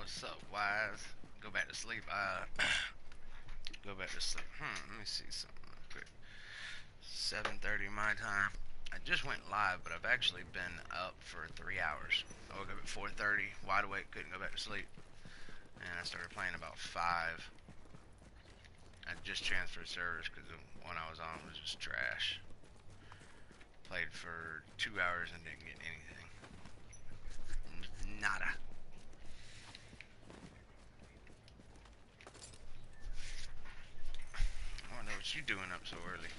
What's up, Wise? Go back to sleep. Go back to sleep. Let me see something real quick. 7:30 my time. I just went live, but I've actually been up for 3 hours. I woke up at 4:30, wide awake, couldn't go back to sleep, and I started playing about 5. I just transferred servers because the one I was on was just trash. Played for 2 hours and didn't get anything. Nada. I don't know what you doing up so early.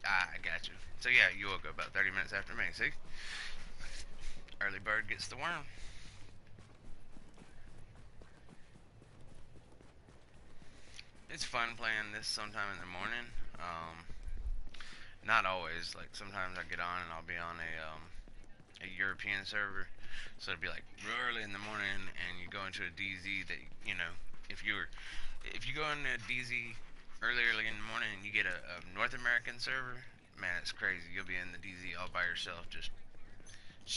I got you. So yeah, you woke up about 30 minutes after me. See, early bird gets the worm. It's fun playing this sometime in the morning. Not always. Like sometimes I get on and I'll be on a European server, so it'd be like real early in the morning, and you go into a DZ that if you go into a DZ early in the morning and you get a North American server, man, it's crazy. You'll be in the DZ all by yourself, just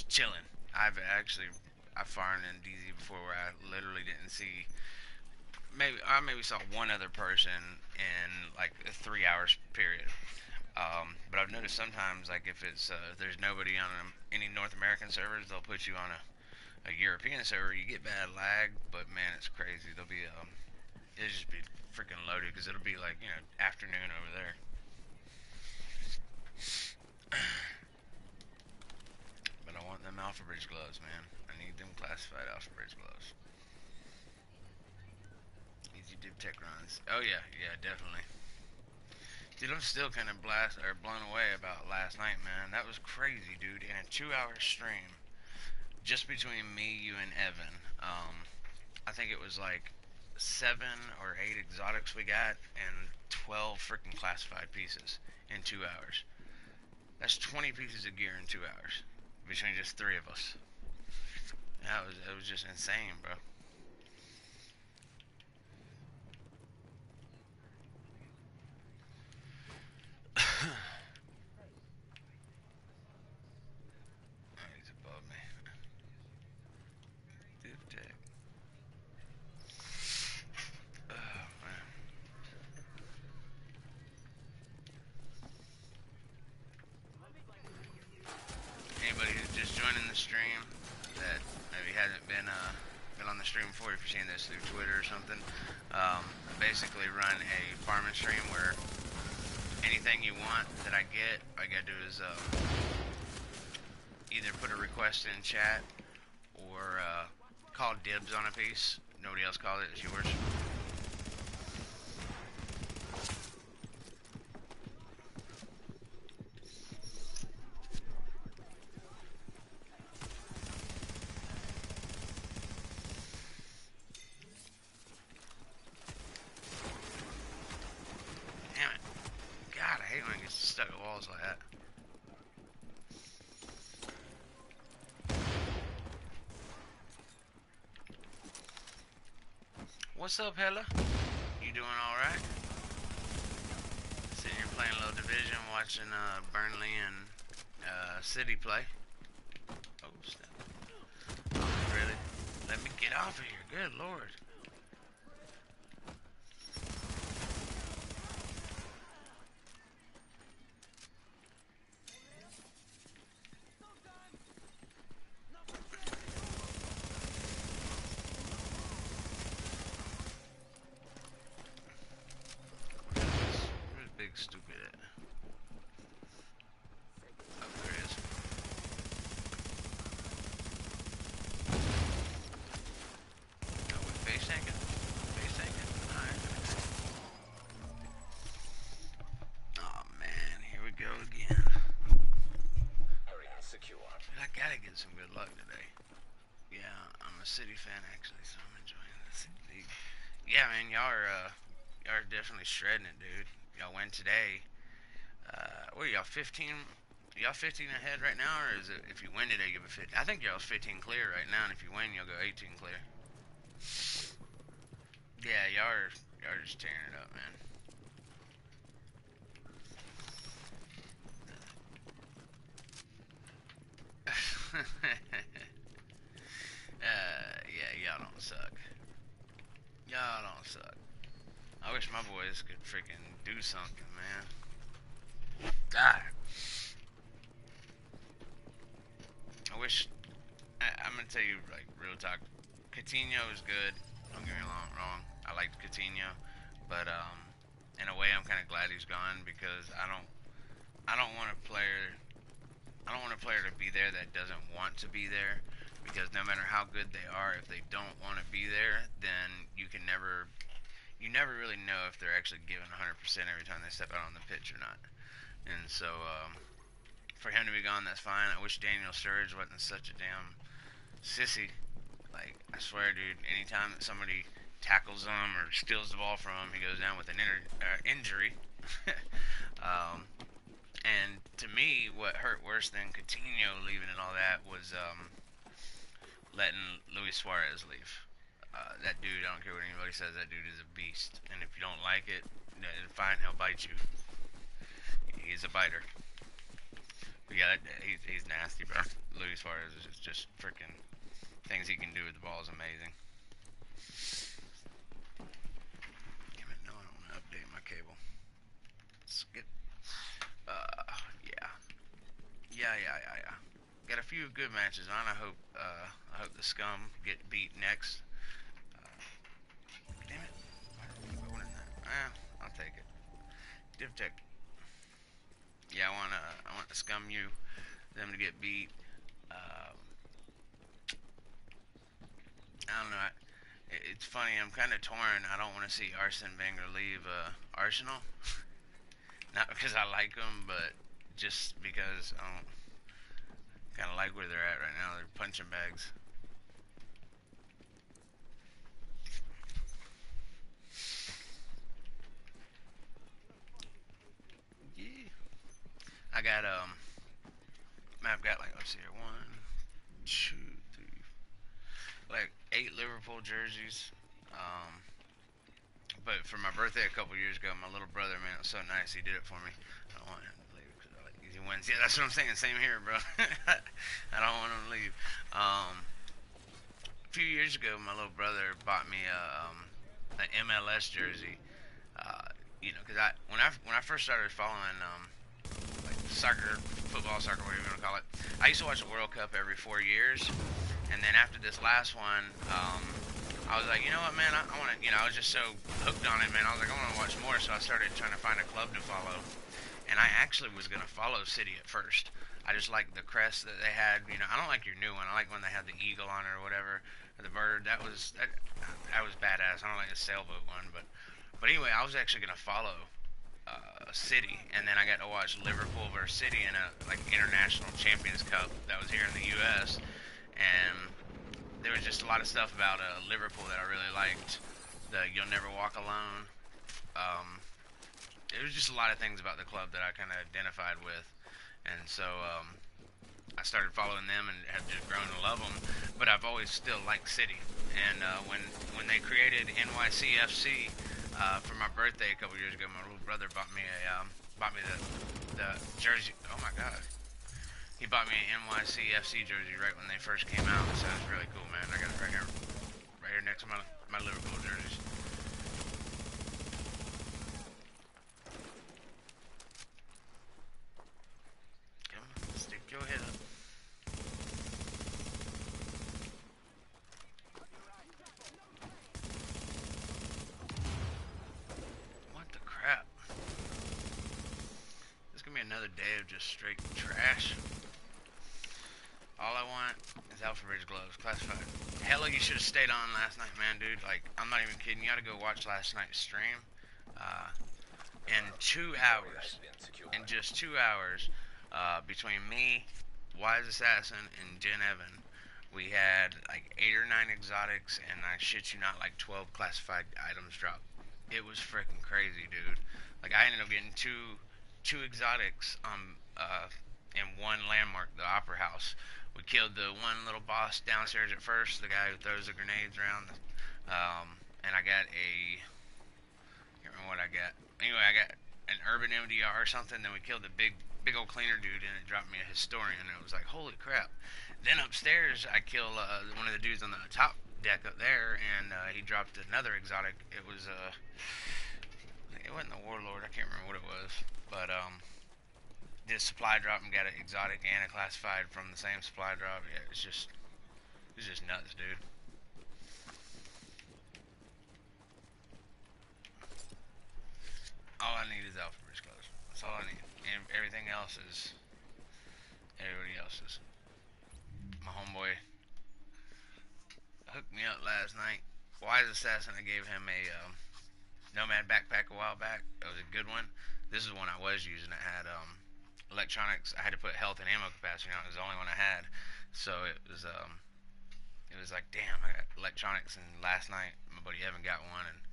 chilling. I've farmed in DZ before where I literally didn't see maybe saw one other person in like a 3 hours period. But I've noticed sometimes, like if there's nobody on any North American servers, they'll put you on a European server. You get bad lag, but man, it's crazy. It'll just be freaking loaded because it'll be like afternoon over there. But I want them Alpha Bridge gloves, man. I need them classified Alpha Bridge gloves. Easy div tech runs. Oh yeah, yeah, definitely. Dude, I'm still kind of blown away about last night, man. That was crazy, dude. In a 2-hour stream, just between me, you, and Evan, I think it was like 7 or 8 exotics we got, and 12 freaking classified pieces in 2 hours. That's 20 pieces of gear in 2 hours between just 3 of us. It was just insane, bro. Oh, he's above me. Div tech. Oh man. Anybody who's just joining the stream that maybe hasn't been on the stream before, if you're seeing this through Twitter or something, basically run a farming stream where anything you want that I get, all you gotta do is either put a request in chat or call dibs on a piece. Nobody else called it, it's yours. Damn it. God, I hate when it gets stuck at walls like that. What's up, Hella? You doing alright? Sitting here playing a little Division, watching Burnley and City play. Oh, snap. Oh, really? Let me get off of here. Good lord. Where's Big Stupid at? Oh, there it is. Oh, we face tanking? Face tanking? Alright. Oh man, here we go again. Hurry and secure. I gotta get some good luck today. Yeah, I'm a City fan actually, so I'm enjoying this league. Yeah, man, y'all are definitely shredding it, dude. Y'all win today. What are y'all, 15 Y'all 15 ahead right now, or is it if you win today, you give a 50? I think y'all's 15 clear right now, and if you win, you'll go 18 clear. Yeah, y'all are just tearing it up, man. Yeah, y'all don't suck. Y'all don't suck. I wish my boys could freaking do something, man. God. I wish. I'm gonna tell you, like, real talk. Coutinho is good. Don't get me wrong. I liked Coutinho, but in a way, I'm kind of glad he's gone because I don't want a player. I don't want a player to be there that doesn't want to be there. Because no matter how good they are, if they don't want to be there, then you never really know if they're actually giving 100% every time they step out on the pitch or not. And so, for him to be gone, that's fine. I wish Daniel Sturridge wasn't such a damn sissy. Like, I swear, dude, anytime that somebody tackles him or steals the ball from him, he goes down with an injury. um, and to me, what hurt worse than Coutinho leaving and all that was letting Luis Suarez leave. That dude, I don't care what anybody says, that dude is a beast. And if you don't like it, fine, he'll bite you. He's a biter. But yeah, he's nasty, bro. Luis Suarez is just freaking things he can do with the ball is amazing. Damn it, no, I don't want to update my cable. Let's get, yeah. Yeah. Got a few good matches on. I hope the scum get beat next. Damn it. Why did I keep opening that? I'll take it. Div Tech. Yeah, I want the scum you them to get beat. I don't know. It's funny. I'm kind of torn. I don't want to see Arsene Wenger leave Arsenal. Not because I like them, but just because I don't kind of like where they're at right now. They're punching bags. Yeah. I've got like, let's see here, 1, 2, 3, like 8 Liverpool jerseys. Um, but for my birthday a couple years ago, my little brother, man, it was so nice. He did it for me. I don't want him to leave because I like easy wins. Yeah, that's what I'm saying. Same here, bro. I don't want him to leave. A few years ago, my little brother bought me an MLS jersey. Because when I first started following like soccer, football, soccer, whatever you want to call it, I used to watch the World Cup every 4 years, and then after this last one, I was like, you know what, man, I want to, I was just so hooked on it, man. I was like, I want to watch more, so I started trying to find a club to follow, and I actually was gonna follow City at first. I just like the crest that they had. I don't like your new one. I like when they had the eagle on it or whatever, or the bird. That was badass. I don't like the sailboat one, but anyway, I was actually gonna follow City, and then I got to watch Liverpool versus City in a like international Champions Cup that was here in the U.S. And there was just a lot of stuff about Liverpool that I really liked. The "You'll Never Walk Alone." There was just a lot of things about the club that I kind of identified with, and so I started following them and have just grown to love them. But I've always still liked City, and when they created NYCFC for my birthday a couple years ago, my little brother bought me the jersey. Oh my god. He bought me an NYCFC jersey right when they first came out, so it's really cool, man. I got it right here next to my Liverpool jerseys. Come on, stick your head up. What the crap? This is gonna be another day of just straight trash. All I want is Alpha Ridge gloves, classified. Hella, you should have stayed on last night, man, dude. Like, I'm not even kidding. You gotta go watch last night's stream. In 2 hours, in just 2 hours, between me, Wise Assassin, and Jen Evan, we had like 8 or 9 exotics, and I shit you not, like 12 classified items dropped. It was freaking crazy, dude. Like, I ended up getting two exotics in one landmark, the Opera House. We killed the one little boss downstairs at first, the guy who throws the grenades around. And I got a, I can't remember what I got. Anyway, I got an urban MDR or something. Then we killed the big old cleaner dude, and it dropped me a historian. And it was like, holy crap. Then upstairs, I killed one of the dudes on the top deck up there, and he dropped another exotic. It wasn't the warlord. I can't remember what it was, but did a supply drop and got an exotic and a classified from the same supply drop. Yeah, it's just nuts, dude. All I need is Alpha Bridge Close. That's all I need. And everything else is everybody else's. My homeboy hooked me up last night. Wise Assassin, I gave him a Nomad backpack a while back. It was a good one. This is one I was using. It had electronics. I had to put health and ammo capacity on. It was the only one I had. So it was like, damn, I got electronics. And last night, my buddy Evan got one, and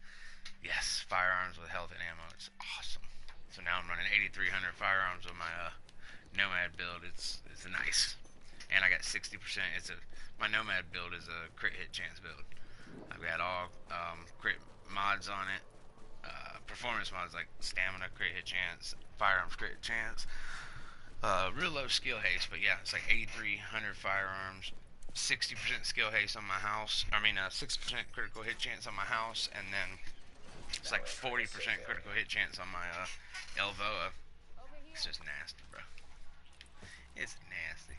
yes, firearms with health and ammo. It's awesome. So now I'm running 8,300 firearms with my Nomad build. It's nice, and I got 60%. My Nomad build is a crit hit chance build. I've got all crit mods on it. Performance mods like stamina, crit hit chance, firearms crit chance. Real low skill haste, but yeah, it's like 8,300 firearms, 60% skill haste on my house. 6% critical hit chance on my house, and then it's like 40% critical hit chance on my Elvoa. It's just nasty, bro. It's nasty.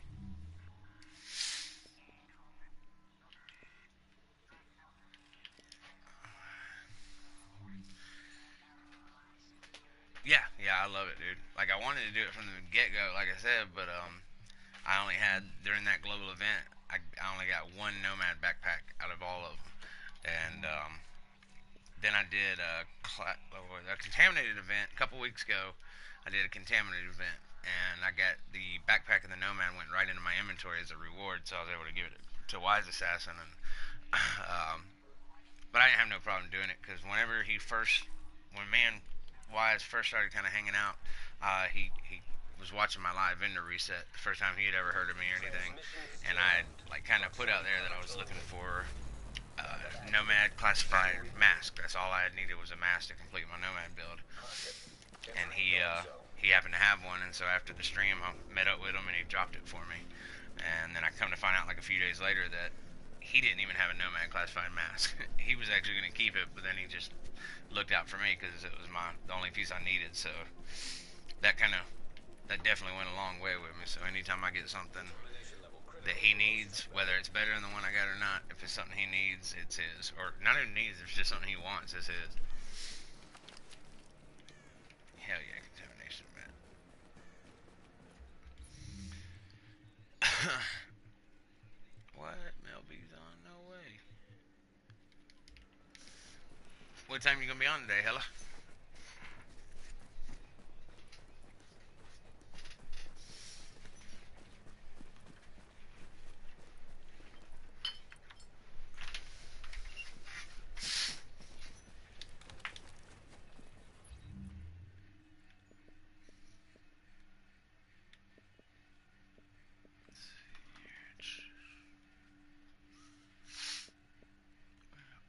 Yeah, I love it, dude. Like I wanted to do it from the get go, like I said, but I only had during that global event. I only got one Nomad backpack out of all of them, and then I did a contaminated event a couple weeks ago. I did a contaminated event, and I got the backpack and the Nomad went right into my inventory as a reward, so I was able to give it to Wise Assassin. And but I didn't have no problem doing it because when man Wise first started kind of hanging out, he was watching my live vendor reset the first time he had ever heard of me or anything, and I like kind of put out there that I was looking for Nomad classified mask. That's all I needed was a mask to complete my Nomad build, and he happened to have one. And so after the stream, I met up with him and he dropped it for me. And then I come to find out like a few days later that he didn't even have a Nomad classified mask. He was actually going to keep it, but then he just looked out for me because it was the only piece I needed. So that definitely went a long way with me. So anytime I get something that he needs, whether it's better than the one I got or not, if it's something he needs, it's his. Or not even needs, if it's just something he wants, it's his. Hell yeah, contamination, man. What? Melby's on? No way. What time you gonna be on today, Hella?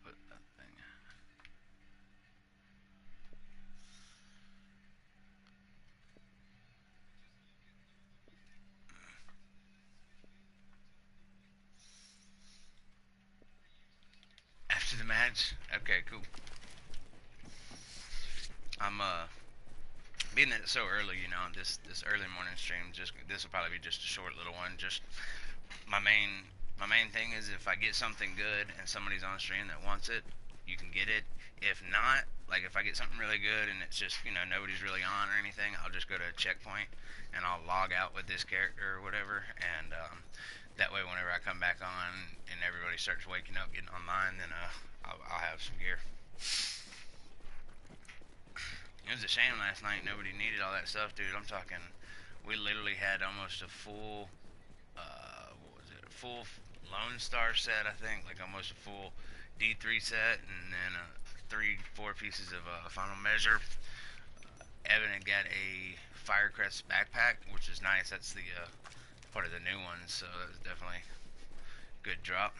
Put that thing. After the match? Okay, cool. I'm being that it's so early, this early morning stream, just this will probably be just a short little one. Just my main thing is if I get something good and somebody's on stream that wants it, you can get it. If not, like if I get something really good and it's just nobody's really on or anything, I'll just go to a checkpoint and I'll log out with this character or whatever, and that way whenever I come back on and everybody starts waking up, getting online, then I'll have some gear. It was a shame last night nobody needed all that stuff, dude. I'm talking, we literally had almost a full, what was it, a full Lone Star set, I think, like almost a full D3 set, and then 3-4 pieces of Final Measure. Evan had got a Firecrest backpack, which is nice. That's the part of the new one, so that's definitely a good drop.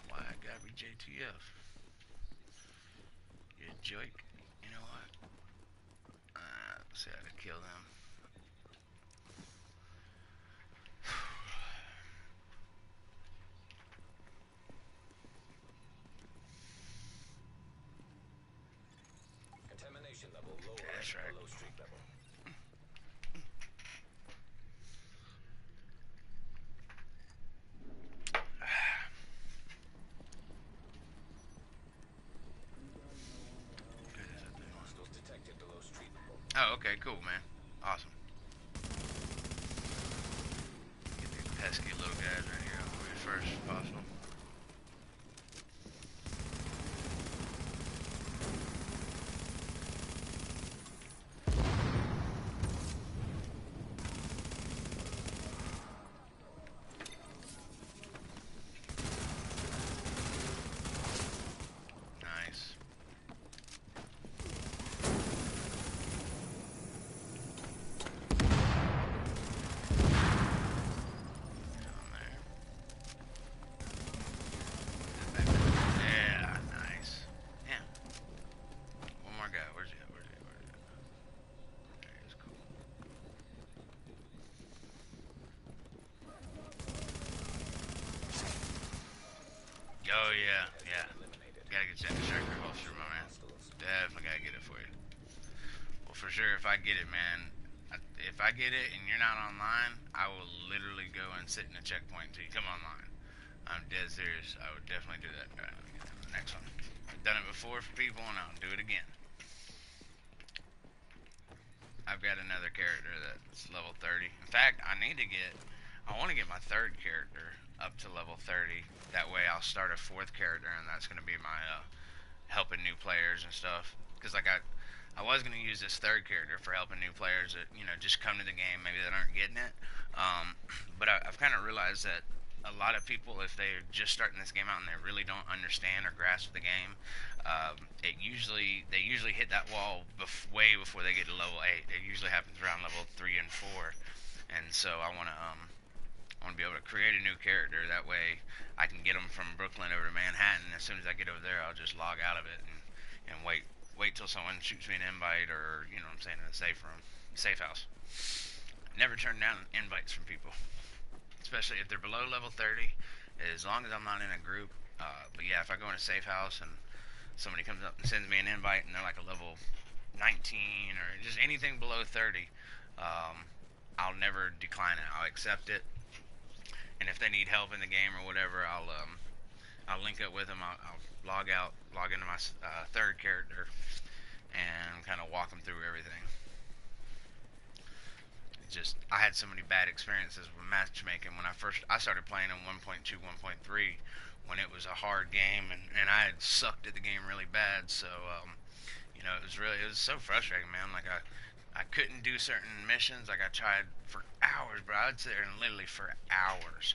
Why I gotta be JTF? You joke. You know what? Let's see how to kill them. Contamination level lower That's right. below street level. Hostiles detected below street level. Oh, okay, cool, man. Awesome. Get these pesky little guys right here over here first, if possible. Nice. Yeah, nice. Yeah. One more guy. Where's he at? Where's he at? Where's he at? There he is. Cool. Oh, yeah. Yeah. Gotta get that distractor holster, my man. Definitely gotta get it for you. Well, for sure, if I get it, man, if I get it and you're not online, I will literally go and sit in a checkpoint until you come online. I'm dead serious. I would definitely do that. All right, let me get the next one. I've done it before for people, and I'll do it again. I've got another character that's level 30. In fact, I want to get my third character up to level 30. That way I'll start a fourth character, and that's going to be my helping new players and stuff. Because like I was going to use this third character for helping new players that, just come to the game, maybe that aren't getting it. But I've kind of realized that a lot of people, if they're just starting this game out and they really don't understand or grasp the game, they usually hit that wall way before they get to level 8. It usually happens around level 3 and 4. And so I want to be able to create a new character. That way I can get them from Brooklyn over to Manhattan. As soon as I get over there, I'll just log out of it and wait till someone shoots me an invite, or in a safe house. Never turn down invites from people, especially if they're below level 30, as long as I'm not in a group. But yeah, if I go in a safe house and somebody comes up and sends me an invite and they're like a level 19 or just anything below 30, I'll never decline it. I'll accept it. And if they need help in the game or whatever, I'll link up with them. I'll log into my third character, and kind of walk them through everything. I had so many bad experiences with matchmaking when I started playing in 1.2, 1.3, when it was a hard game, and I had sucked at the game really bad. So it was so frustrating, man. Like I couldn't do certain missions. Like I tried for hours, but I'd sit there and literally for hours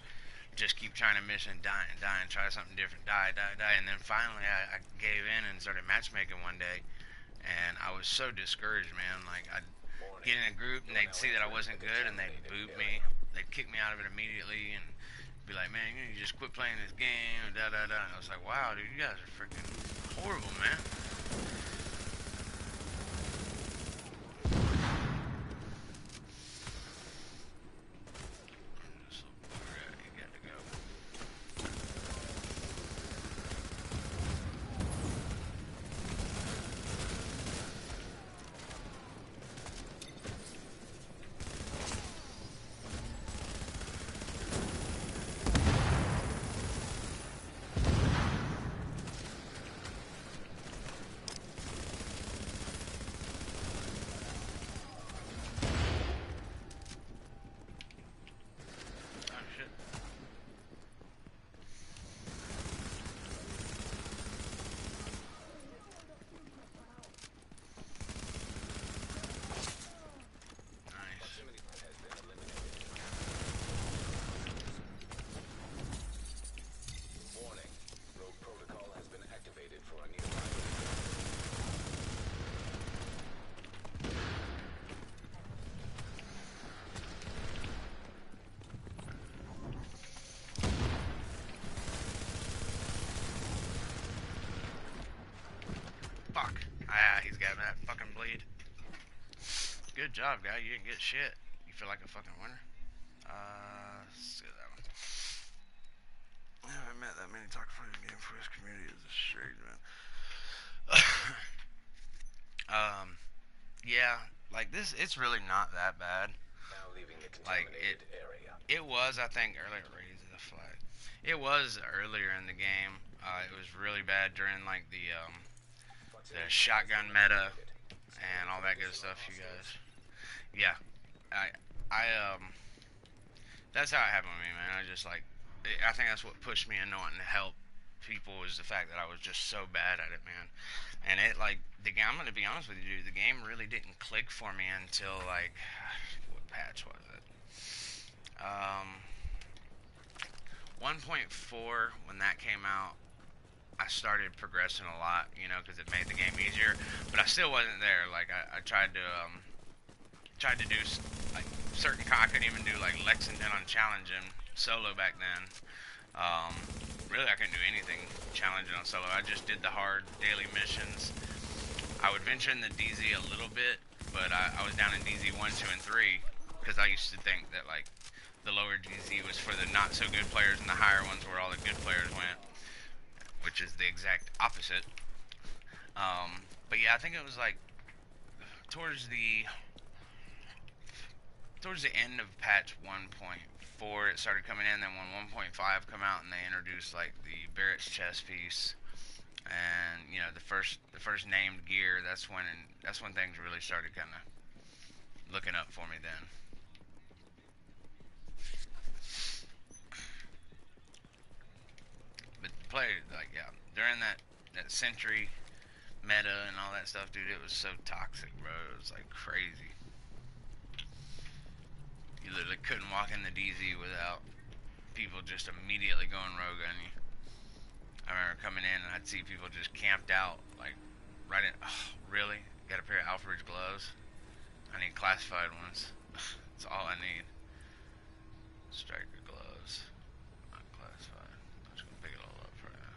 just keep trying a mission, die, try something different, die, and then finally I gave in and started matchmaking one day, and I was so discouraged, man. Like I'd get in a group and they'd see that I wasn't good and they'd boot me. They'd kick me out of it immediately and be like, man, you just quit playing this game, and And I was like, wow, dude, you guys are freaking horrible, man. headed for a nearby. Fuck. Ah, he's got that fucking bleed. Good job, guy. You didn't get shit. You feel like a fucking winner. Let's do that one. I haven't met that many talk for the game for his community as a straight man. Yeah, like this, it's really not that bad. Now leaving the Like contaminated area. it was, I think, earlier. Raise the flag. It was earlier in the game. It was really bad during like the shotgun meta and all that good stuff. You guys, yeah, I that's how it happened with me, man. I just like, I think that's what pushed me into wanting to help people was the fact that I was just so bad at it, man. And it like the game. I'm gonna be honest with you, dude. The game really didn't click for me until like, what patch was it? 1.4 when that came out. I started progressing a lot, you know, because it made the game easier. But I still wasn't there. Like I tried to do like certain. I couldn't even do like Lexington on challenging solo back then. Really, I couldn't do anything challenging on solo. I just did the hard daily missions. I would venture in the DZ a little bit, but I was down in DZ 1, 2, and 3 because I used to think that like the lower DZ was for the not so good players and the higher ones where all the good players went, which is the exact opposite. But yeah, I think it was like towards the end of patch 1.4 it started coming in. Then when 1.5 come out and they introduced like the Barrett's chest piece and you know the first named gear, that's when things really started kind of looking up for me then. But play like yeah, during that Sentry meta and all that stuff, dude, it was so toxic, bro. It was like crazy. You literally couldn't walk in the DZ without people just immediately going rogue on you. I remember coming in and I'd see people just camped out, like right in. Oh, really? Got a pair of Alfred's gloves? I need classified ones. That's all I need. Striker gloves. Not classified. I'm just gonna pick it all up right now.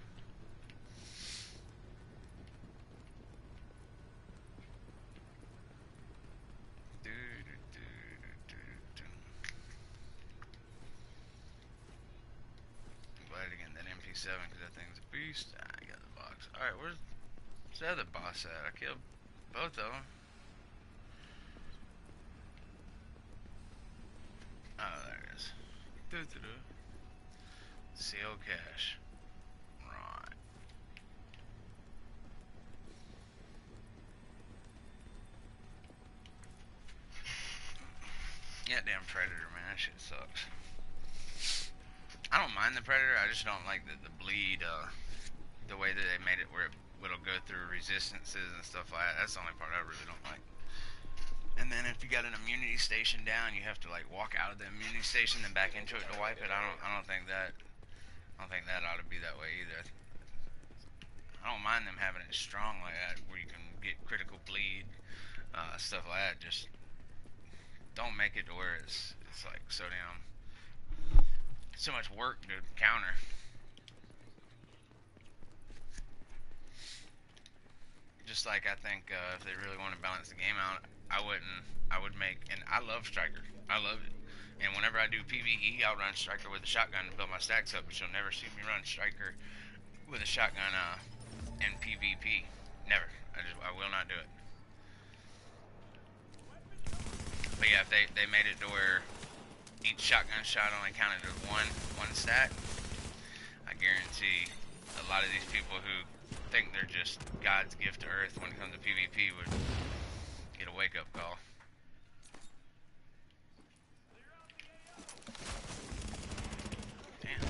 I'm glad to get that MP7 because that thing's a beast. I got the box. Alright, where's the other boss at? I killed both of them. Oh, there it is. Seal cache. Right. Yeah, damn Predator, man. That shit sucks. I don't mind the Predator. I just don't like the bleed, the way that they made it where it'll go through resistances and stuff like that. That's the only part I really don't like. And then if you got an immunity station down, you have to like walk out of the immunity station then back into it to wipe it. I don't think that ought to be that way either. I don't mind them having it strong like that where you can get critical bleed, stuff like that. Just don't make it to where it's like so much work to counter. Just like I think if they really want to balance the game out, I would make, and I love Striker. I love it. And whenever I do PvE, I'll run Striker with a shotgun to build my stacks up, but you'll never see me run Striker with a shotgun in PvP. Never. I will not do it. But yeah, if they made it to where each shotgun shot only counted as one stack, I guarantee a lot of these people who think they're just God's gift to Earth when it comes to PvP would get a wake-up call. Damn.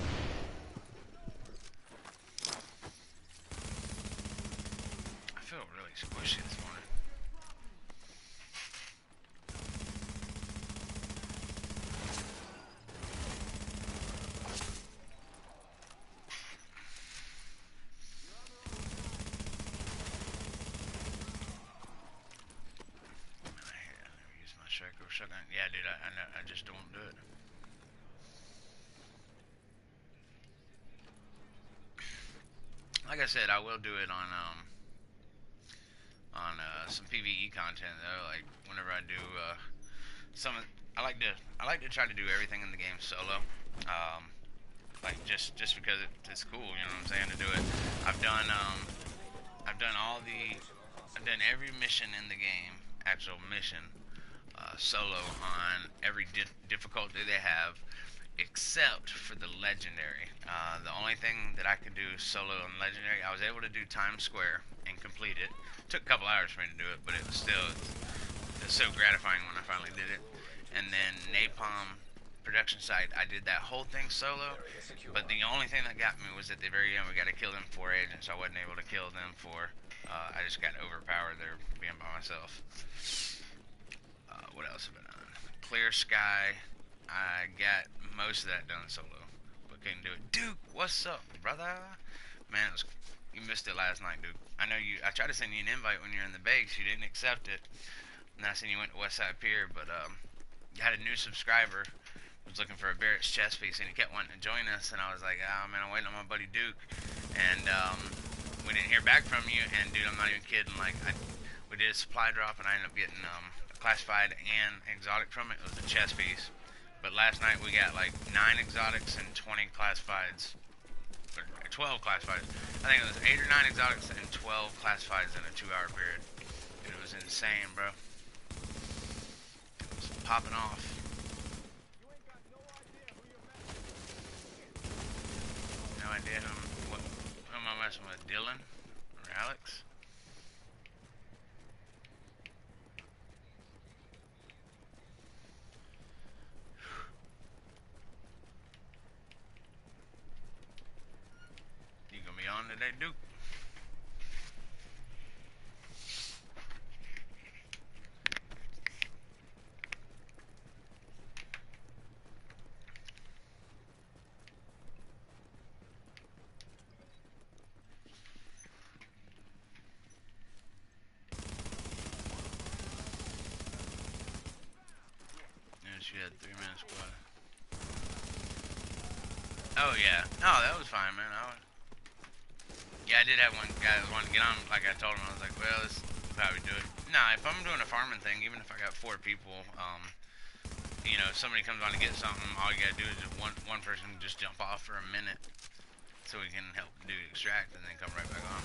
I feel really squishy this morning. I said, I will do it on some PVE content though. Like whenever I do some, I like to try to do everything in the game solo. Um, like just because it's cool, you know what I'm saying, to do it. I've done I've done all the I've done every mission in the game, actual mission, solo on every difficulty they have, except for the legendary. The only thing that I could do solo on legendary, I was able to do Times Square and complete it. Took a couple hours for me to do it, but it was still it's so gratifying when I finally did it. And then Napalm production site, I did that whole thing solo, but the only thing that got me was at the very end we got to kill them 4 agents. I wasn't able to kill them for. I just got overpowered there being by myself. What else have I done? Clear Sky. I got most of that done solo, but couldn't do it. Duke, what's up, brother? Man, you missed it last night, Duke. I know you. I tried to send you an invite when you were in the base. You didn't accept it. And I seen you went to Westside Pier, but you had a new subscriber. Was looking for a Barrett's chest piece, and he kept wanting to join us. And I was like, oh man, I'm waiting on my buddy Duke. And we didn't hear back from you. And dude, I'm not even kidding. Like, we did a supply drop, and I ended up getting a classified and exotic from it. It was a chest piece. But last night we got like 9 exotics and 20 classifieds. Or 12 classifieds. I think it was 8 or 9 exotics and 12 classifieds in a 2-hour period. It was insane, bro. It was popping off. No idea who am I messing with? Dylan or Alex? You gonna be on today, Duke? She had 3-man squad. Oh yeah, no, that was fine, man. Yeah, I did have one guy that wanted to get on. Like I told him, I was like, well, this is how we do it. Nah, if I'm doing a farming thing, even if I got 4 people, you know, if somebody comes on to get something, all you gotta do is just one person just jump off for a minute, so we can help do extract, and then come right back on.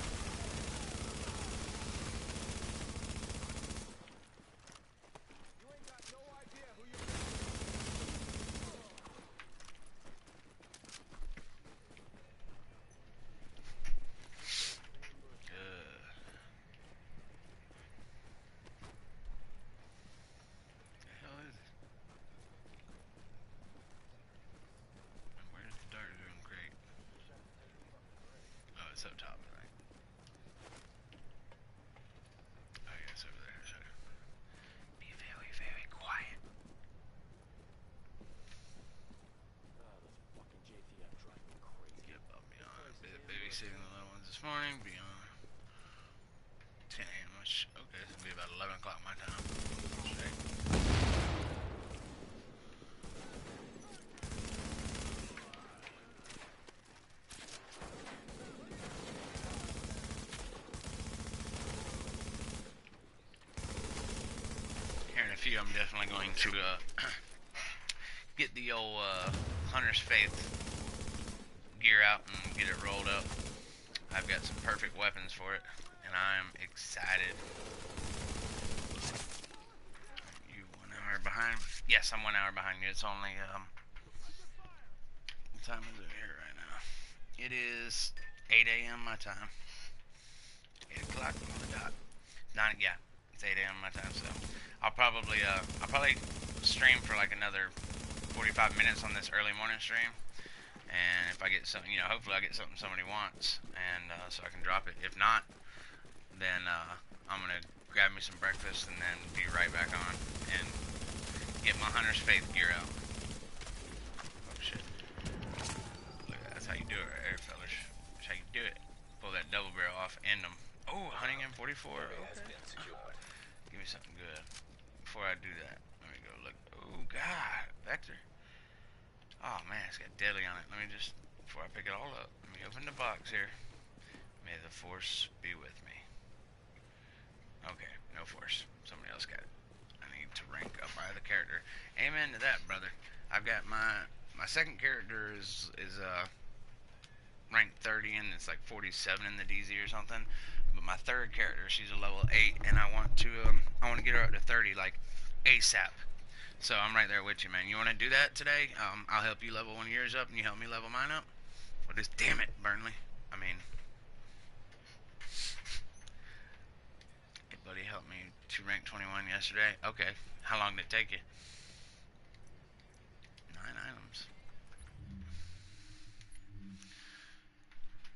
It's up top, right? Oh yeah, it's over there. So be very, very quiet. Get above beyond. Babysitting the little ones this morning. Beyond 10 a.m. Okay, this will be about 11 o'clock my time. Okay. I'm definitely going to get the old Hunter's Faith gear out and get it rolled up. I've got some perfect weapons for it, and I'm excited. You 1 hour behind? Yes, I'm 1 hour behind you. It's only what time is it here right now? It is 8 a.m. my time. 8 o'clock on the dot. Yeah, it's 8 a.m. my time, so I'll probably stream for like another 45 minutes on this early morning stream, and if I get something, you know, hopefully I get something somebody wants, and so I can drop it. If not, then I'm gonna grab me some breakfast and then be right back on and get my Hunter's Faith gear out. Oh shit! Look, that's how you do it right there, fellas. That's how you do it. Pull that double barrel off, end them. Oh, hunting M44. Okay. Give me something good. Before I do that, let me go look. Oh God, Vector. Oh man, it's got deadly on it. Let me just, before I pick it all up, let me open the box here. May the force be with me. Okay, no force. Somebody else got it. I need to rank up my other character. Amen to that, brother. I've got my second character is ranked 30 and it's like 47 in the DZ or something. But my third character, she's a level 8, and I want to get her up to 30 like ASAP. So I'm right there with you, man. You want to do that today? I'll help you level one of yours up, and you help me level mine up. Well, just damn it, Burnley. I mean, hey, buddy, helped me to rank 21 yesterday. Okay, how long did it take you? 9 items.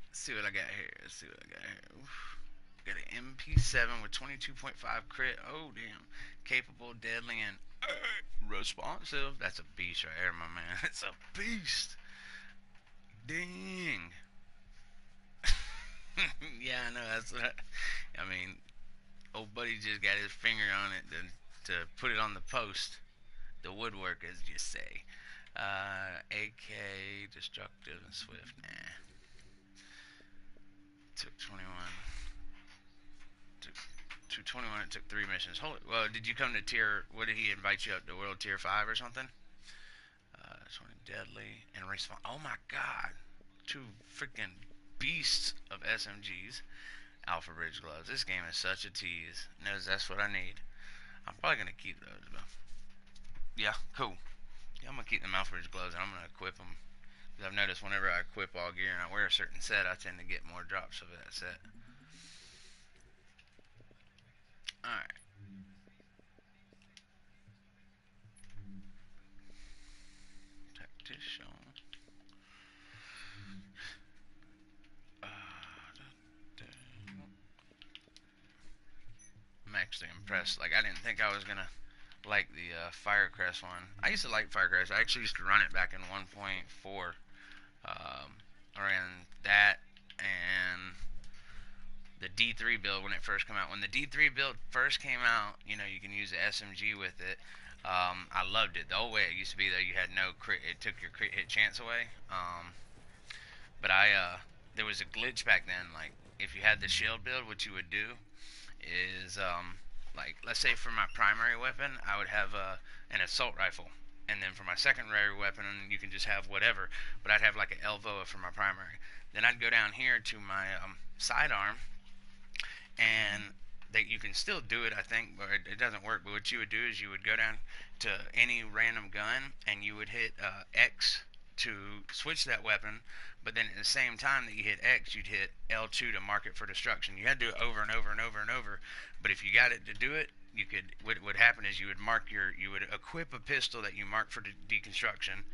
Let's see what I got here. Oof. Got an MP7 with 22.5 crit. Oh, damn. Capable, deadly, and responsive. That's a beast right there, my man. It's a beast. Dang. Yeah, I know. That's what I mean, old buddy just got his finger on it to put it on the post. The woodwork, as you say. AK, destructive, and swift. Nah. Took 21. Took 21. It took 3 missions. Holy. Well, did you come to tier? What did he invite you up to? World tier 5 or something? 20 deadly and respawn. Oh my god. 2 freaking beasts of SMGs. Alpha Bridge gloves. This game is such a tease. Knows that's what I need. I'm probably gonna keep those though. Yeah, cool. Yeah, I'm gonna keep them Alpha Bridge gloves and I'm gonna equip them. Because I've noticed whenever I equip all gear and I wear a certain set, I tend to get more drops of that set. Alright. Tactician. I'm actually impressed. Like, I didn't think I was gonna like the Firecrest one. I used to like Firecrest. I actually used to run it back in 1.4. I ran that and the D3 build when it first came out. When the D3 build first came out, you know, you can use the SMG with it. I loved it. The old way it used to be, though, you had no crit. It took your crit hit chance away. But there was a glitch back then. Like, if you had the shield build, what you would do is, like, let's say for my primary weapon, I would have an assault rifle. And then for my secondary weapon, you can just have whatever. But I'd have like an Elvoa for my primary. Then I'd go down here to my sidearm, and that you can still do it, I think, but it doesn't work. But what you would do is you would go down to any random gun, and you would hit X to switch that weapon. But then at the same time that you hit X, you'd hit L2 to mark it for destruction. You had to do it over and over and over and over. But if you got it to do it, you could. What would happen is you would equip a pistol that you mark for deconstruction.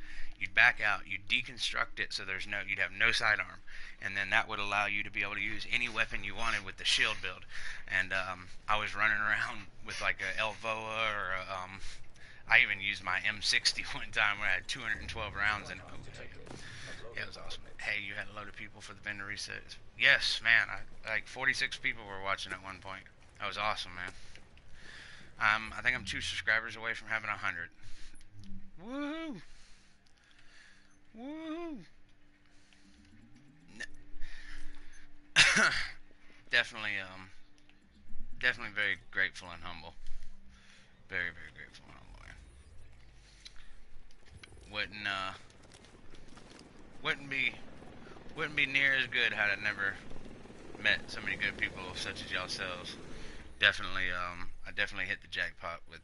You'd back out. You'd deconstruct it so you'd have no sidearm, and then that would allow you to be able to use any weapon you wanted with the shield build. And I was running around with like a Elvoa or I even used my M60 one time where I had 212 rounds in it. Yeah, it was awesome. Hey, you had a load of people for the vendor resets. Yes, man. Like 46 people were watching at one point. That was awesome, man. I think I'm 2 subscribers away from having 100. Woohoo! Woohoo! Definitely very grateful and humble. Very, very grateful and humble, man. Wouldn't be near as good had I never met so many good people such as yourselves. Definitely, I definitely hit the jackpot with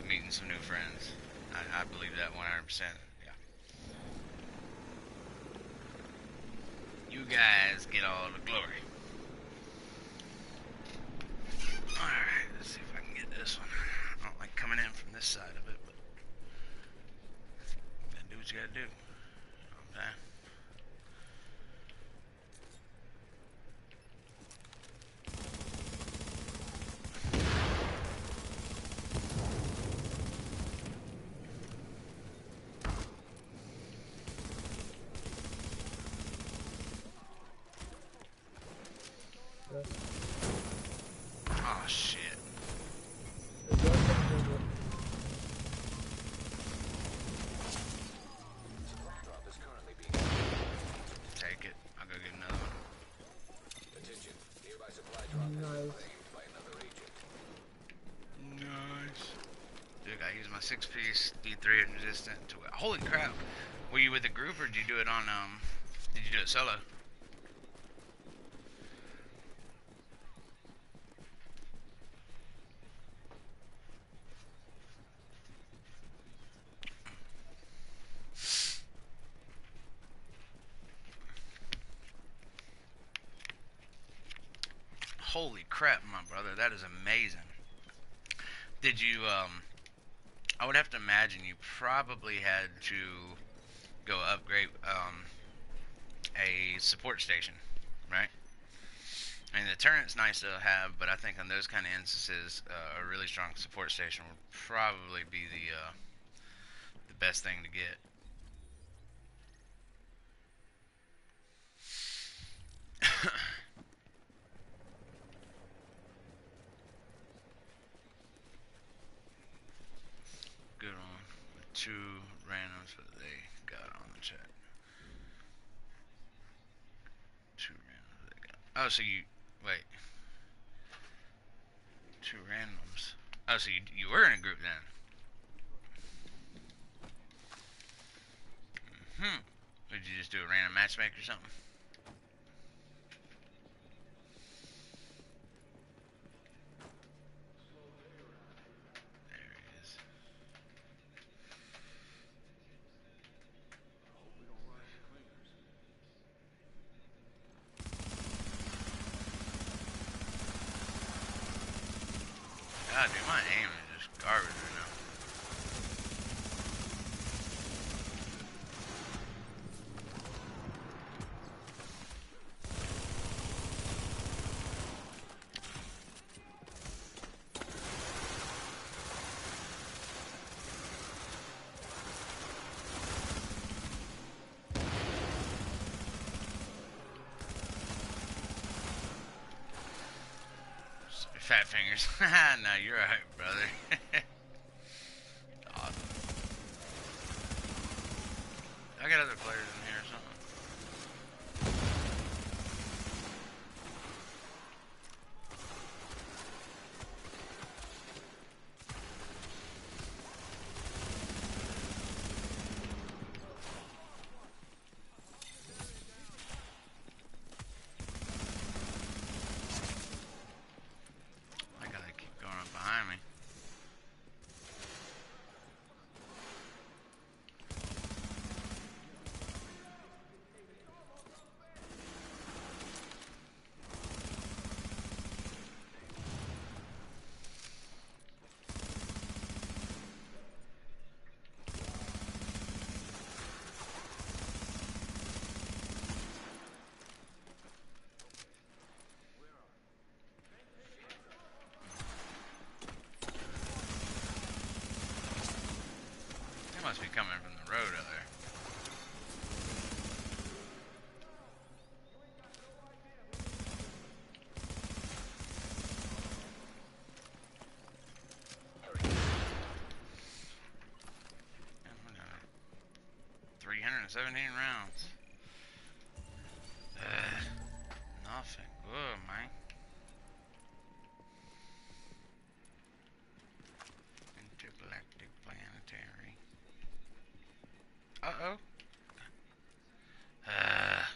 meeting some new friends. I believe that 100%. Yeah. You guys get all the glory. Alright, let's see if I can get this one. I don't like coming in from this side of it, but gotta do what you gotta do. Okay. Oh shit. Take it. I'll go get another one. 6-piece D3 and resistant. Holy crap! Were you with a group or did you do it on Did you do it solo? Holy crap, my brother, that is amazing. Did you I would have to imagine you probably had to go upgrade a support station, right? I mean, the turret's nice to have, but I think on those kind of instances, a really strong support station would probably be the best thing to get. Good one. With 2 randoms that they got on the chat. 2 randoms they got. Oh, so you wait. 2 randoms. Oh, so you were in a group then. Would you just do a random matchmaker or something? There he is. God, dude, my aim is just garbage right now. Fat fingers. No, you're alright, brother. Awesome. I got other players in here or something. I gotta keep going up behind me. They must be coming from the road out there. Yeah, we're down to 317 rounds. Nothing good, man. Intergalactic planetary. Uh-oh. Let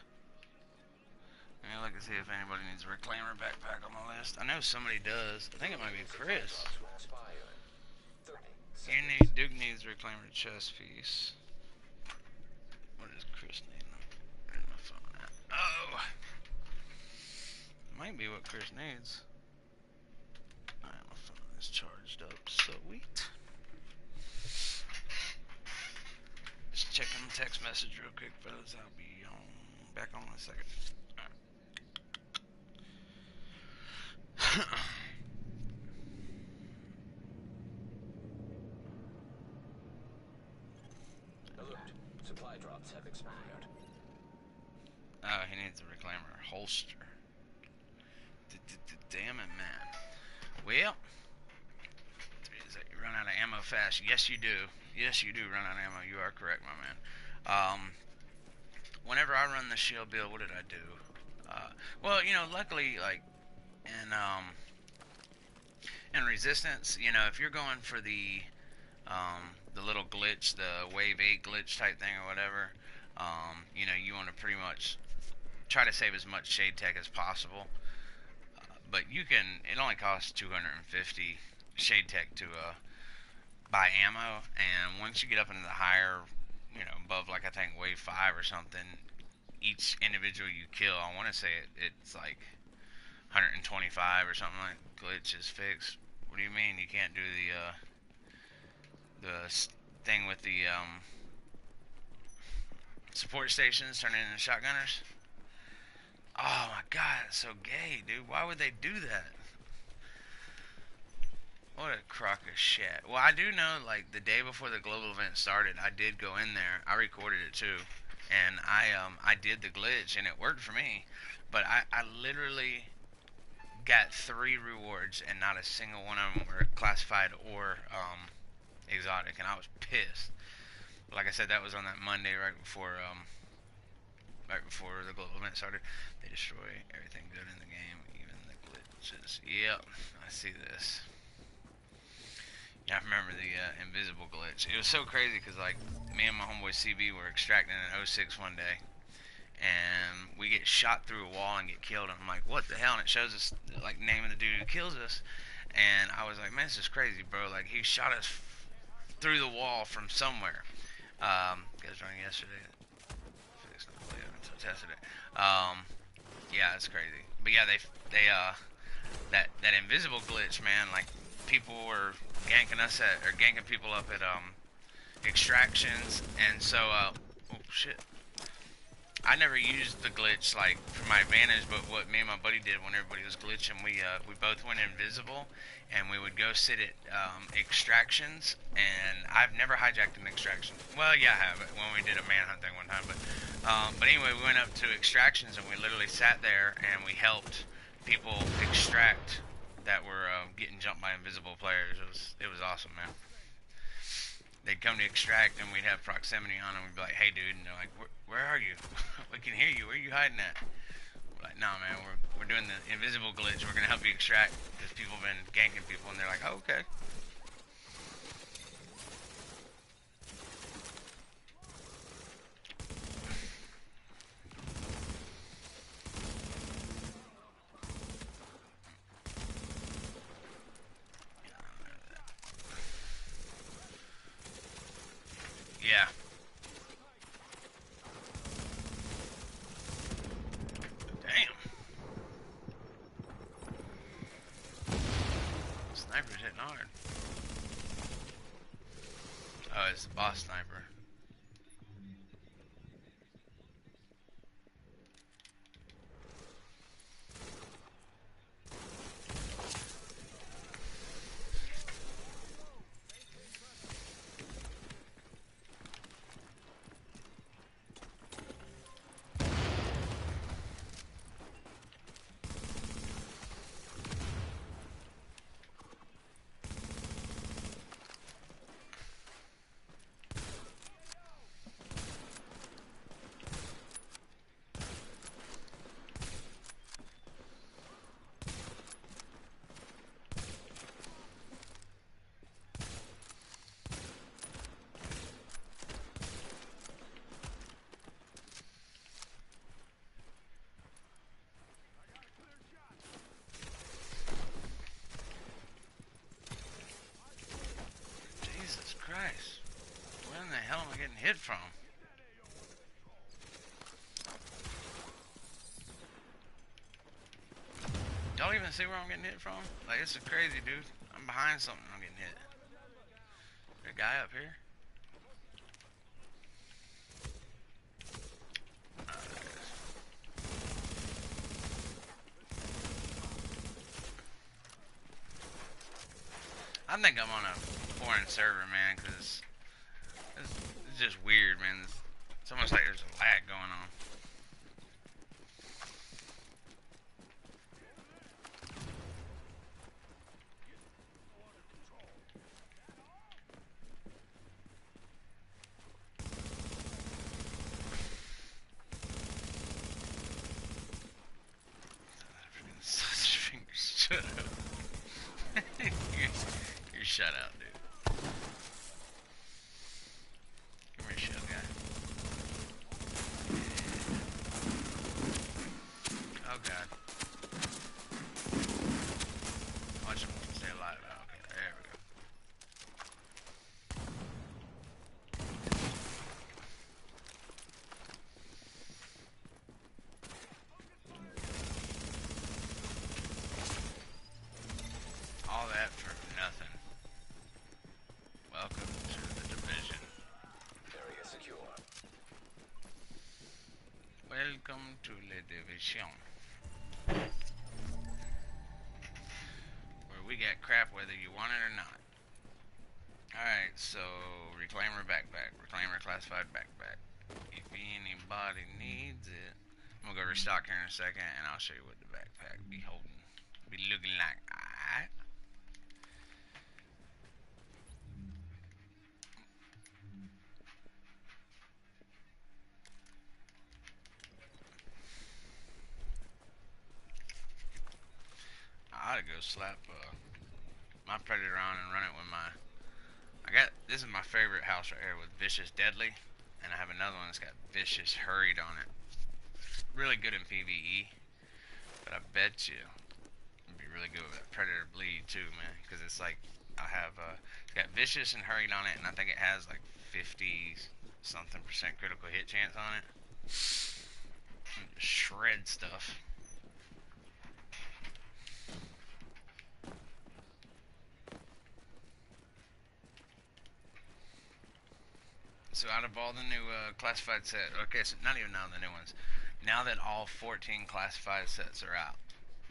me look and see if anybody needs a reclaimer backpack on my list. I know somebody does. I think it might be Chris. Duke needs a reclaimer chest piece. What does Chris need? Where's my phone at? Oh! Might be what Chris needs. Alright, my phone is charged up. Sweet. Just checking the text message real quick, fellas. I'll be back on in a second. Alert. Supply drops have expired. Oh, he needs a reclaimer holster. Damn it, man. Well, is that you run out of ammo fast? Yes, you do. Yes, you do run out of ammo. You are correct, my man. Whenever I run the shield build, what did I do? Well, you know, luckily, like, in resistance, you know, if you're going for the The little glitch, the Wave 8 glitch type thing or whatever. You know, you want to pretty much try to save as much shade tech as possible. But you can, it only costs 250 shade tech to buy ammo, and once you get up into the higher, you know, above like I think wave 5 or something, each individual you kill, I want to say it's like 125 or something. Like glitch is fixed. What do you mean you can't do the thing with the support stations turning into shotgunners? Oh my god, it's so gay, dude. Why would they do that? What a crock of shit. Well, I do know, like, the day before the global event started, I did go in there. I recorded it, too. And I did the glitch, and it worked for me. But I literally got 3 rewards, and not a single one of them were classified or exotic, and I was pissed. Like I said, that was on that Monday right before the global event started. They destroy everything good in the game, even the glitches. Yep, I see this. Yeah, I remember the invisible glitch. It was so crazy because, like, me and my homeboy CB were extracting an 06 one day, and we get shot through a wall and get killed. And I'm like, what the hell? And it shows us, like, name of the dude who kills us. And I was like, man, this is crazy, bro. Like, he shot us through the wall from somewhere. Guys running yesterday. Fixed not play until tested it. Yeah, it's crazy. But yeah, that invisible glitch, man. Like, people were ganking us at, or ganking people up at extractions, and so oh shit. I never used the glitch like for my advantage, but what me and my buddy did when everybody was glitching, we both went invisible, and we would go sit at extractions. And I've never hijacked an extraction. Well, yeah, I have when we did a manhunt thing one time, but anyway, we went up to extractions and we literally sat there and we helped people extract that were getting jumped by invisible players. It was awesome, man. They'd come to extract and we'd have proximity on them. We'd be like, hey, dude, and they're like, where are you? We can hear you. Where are you hiding at? We're like, nah, man, we're doing the invisible glitch. We're gonna help you extract because people have been ganking people, and they're like, oh, okay. Yeah. Damn. Sniper's hitting hard. Oh, it's the boss sniper. Jesus Christ. Where in the hell am I getting hit from? Y'all even see where I'm getting hit from? Like, this is crazy, dude. I'm behind something, I'm getting hit. There's a guy up here. I think I'm on a foreign server, man, because it's just weird, man. It's almost like there's a lag going on. Sausage fingers, shut up. You're shut out, dude. Oh god. Watch him stay alive. Oh, okay, there we go. All that for nothing. Welcome to the division. Area secure. Welcome to the division. Where we get crap whether you want it or not. Alright, so reclaimer backpack. Reclaimer classified backpack. If anybody needs it. I'm gonna go restock here in a second and I'll show you what the backpack be holding. Be looking like. Alright. I ought to go slap my Predator on and run it with my. This is my favorite house right here with Vicious Deadly, and I have another one that's got Vicious Hurried on it. Really good in PvE, but I bet you it'd be really good with that Predator Bleed too, man. Because it's like I have it's got Vicious and Hurried on it, and I think it has like 50-something% critical hit chance on it. Shred stuff. So out of all the new classified set, okay, so not even now the new ones. Now that all 14 classified sets are out,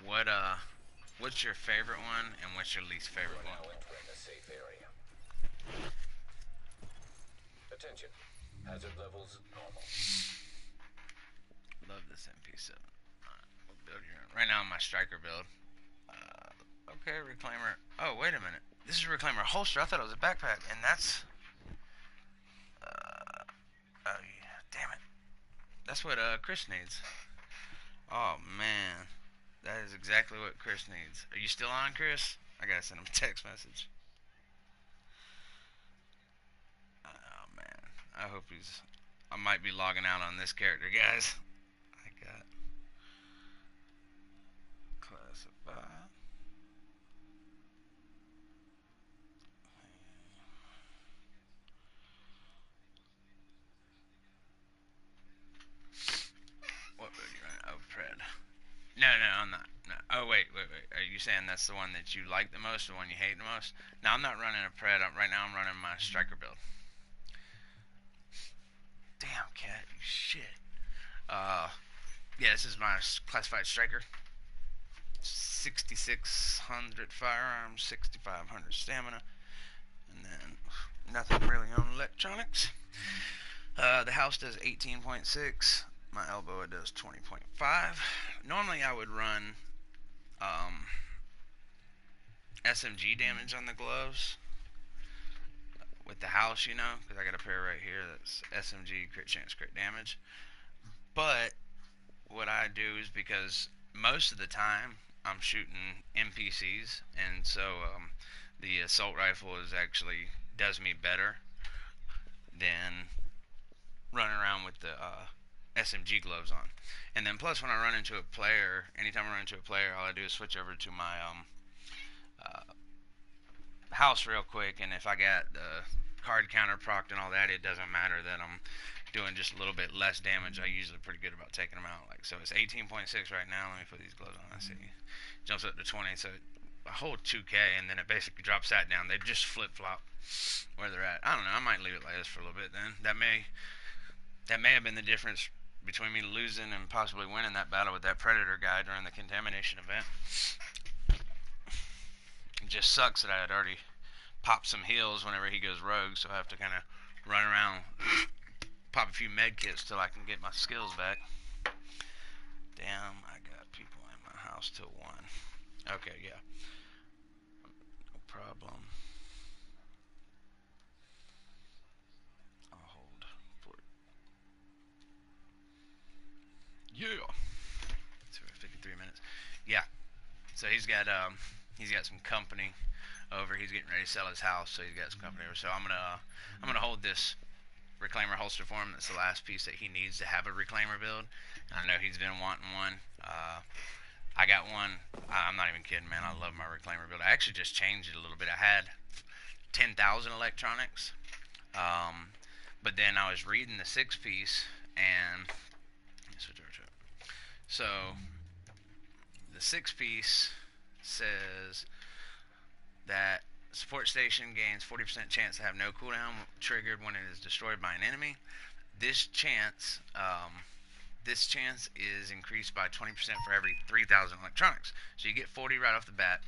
what's your favorite one and what's your least favorite We're now one? entering a safe area. Attention. Hazard levels normal. Love this MP7. Alright, we'll build your own. Right now I'm my striker build. Okay, reclaimer. Oh, wait a minute. This is a reclaimer holster. I thought it was a backpack, and that's. Oh yeah, damn it. That's what Chris needs. Oh man, that is exactly what Chris needs. Are you still on, Chris? I gotta send him a text message. Oh man, I hope he's. I might be logging out on this character, guys. I got classified. What would you run? Oh, Pred. No, I'm not. No. Oh, wait. Are you saying that's the one that you like the most, the one you hate the most? No, I'm not running a Pred. Right now I'm running my striker build. Damn, cat, you shit. Yeah, this is my classified striker. 6,600 firearms, 6,500 stamina, and then nothing really on electronics. The house does 18.6. My elbow does 20.5. Normally I would run SMG damage on the gloves with the house, you know, because I got a pair right here that's SMG crit chance crit damage. But what I do is, because most of the time I'm shooting NPCs, and so the assault rifle does me better than running around with the SMG gloves on. And then plus when I run into a player, anytime I run into a player, all I do is switch over to my house real quick, and if I got the card counter procced and all that, it doesn't matter that I'm doing just a little bit less damage. I'm usually pretty good about taking them out. Like, so it's 18.6 right now. Let me put these gloves on. Let's see. Jumps up to 20, so I hold 2K, and then it basically drops that down. They just flip-flop where they're at. I don't know. I might leave it like this for a little bit then. That may have been the difference between me losing and possibly winning that battle with that Predator guy during the contamination event. It just sucks that I had already popped some heals whenever he goes rogue, so I have to kind of run around, pop a few med kits till I can get my skills back. Damn, I got people in my house till 1. Okay, yeah. No problem. I'll hold for it. Yeah. So 53 minutes. Yeah. So he's got some company over. He's getting ready to sell his house, so he's got some company over. So I'm gonna hold this reclaimer holster for him. That's the last piece that he needs to have a reclaimer build. I know he's been wanting one. I got one. I'm not even kidding, man. I love my reclaimer build. I actually just changed it a little bit. I had 10,000 electronics, but then I was reading the 6-piece, and so the 6-piece says that support station gains 40% chance to have no cooldown triggered when it is destroyed by an enemy. This chance, is increased by 20% for every 3,000 electronics. So you get 40 right off the bat,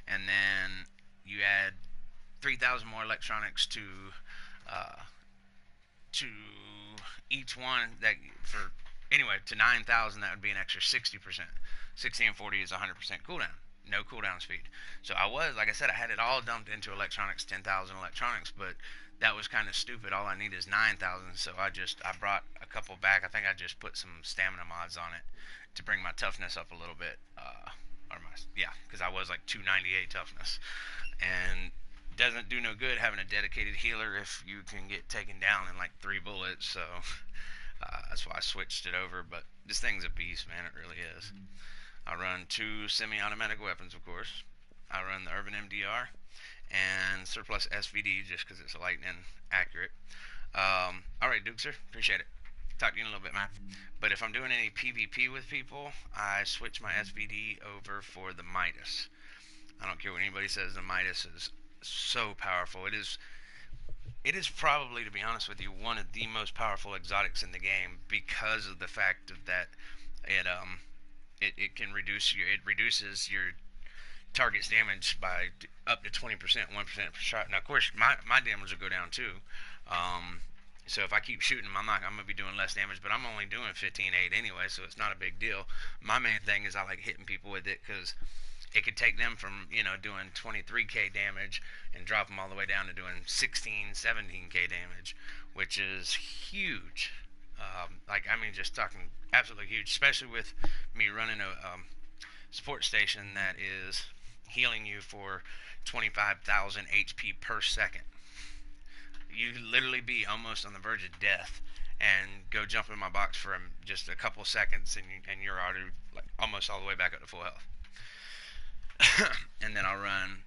and then you add 3,000 more electronics to each one. That for anyway to 9,000, that would be an extra 60%. 60 and 40 is 100% cooldown. No cooldown speed. So I was, like I said, I had it all dumped into electronics, 10,000 electronics, but that was kind of stupid. All I need is 9,000, so I brought a couple back. I think I just put some stamina mods on it to bring my toughness up a little bit. Because I was like 298 toughness, and doesn't do no good having a dedicated healer if you can get taken down in like 3 bullets. So that's why I switched it over. But this thing's a beast, man. It really is. I run 2 semi-automatic weapons, of course. I run the Urban MDR and Surplus SVD just because it's lightning accurate. Alright, Duke, sir. Appreciate it. Talk to you in a little bit, man. But if I'm doing any PvP with people, I switch my SVD over for the Midas. I don't care what anybody says, the Midas is so powerful. It is probably, to be honest with you, one of the most powerful exotics in the game because of the fact that it reduces your target's damage by up to 20%, 1% per shot. Now, of course, my damage will go down too. So if I keep shooting them, I'm gonna be doing less damage, but I'm only doing 15-8 anyway, so it's not a big deal. My main thing is I like hitting people with it because it could take them from doing 23k damage and drop them all the way down to doing 16, 17k damage, which is huge. Just talking absolutely huge, especially with me running a support station that is healing you for 25,000 HP per second. You literally be almost on the verge of death and go jump in my box for just a couple seconds, and you're already like almost all the way back up to full health. And then I'll run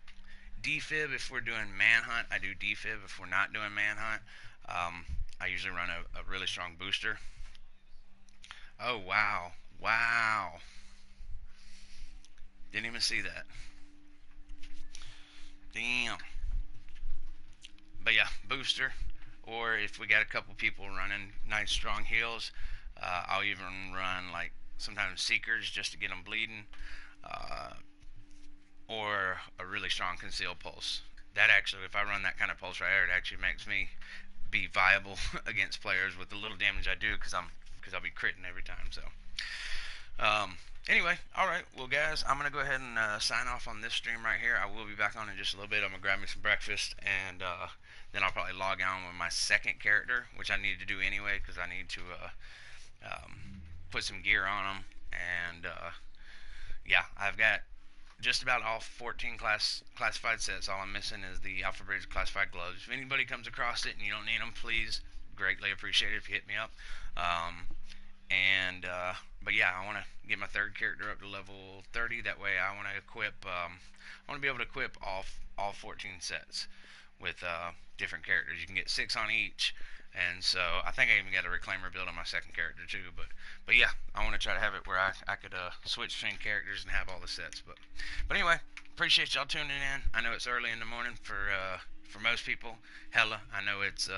defib if we're doing manhunt. I do defib if we're not doing manhunt. I usually run a really strong booster. Oh, wow. Wow. Didn't even see that. Damn. But yeah, booster. Or if we got a couple people running nice strong heals, I'll even run like sometimes seekers just to get them bleeding. Or a really strong concealed pulse. That actually, if I run that kind of pulse right there, it actually makes me be viable against players with the little damage I do because I'll be critting every time. So anyway, alright, well guys, I'm going to go ahead and sign off on this stream right here. I will be back on in just a little bit. I'm going to grab me some breakfast, and then I'll probably log on with my second character, which I need to do anyway because I need to put some gear on them. And yeah, I've got just about all 14 classified sets. All I'm missing is the Alpha Bridge classified gloves. If anybody comes across it and you don't need them, please, greatly appreciate it if you hit me up. But yeah, I want to get my third character up to level 30. That way I want to equip, I want to be able to equip all 14 sets with different characters. You can get 6 on each. And so I think I even got a reclaimer build on my second character too. But yeah, I want to try to have it where I could switch between characters and have all the sets. But anyway, appreciate y'all tuning in. I know it's early in the morning for most people. Hella, I know it's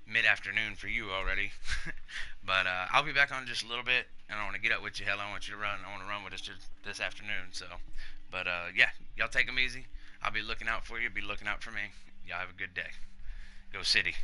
mid-afternoon for you already. But I'll be back on in just a little bit, and I want to get up with you. Hella, I want you to run. I want to run with us just this afternoon. So, but yeah, y'all take them easy. I'll be looking out for you. Be looking out for me. Y'all have a good day. Go City.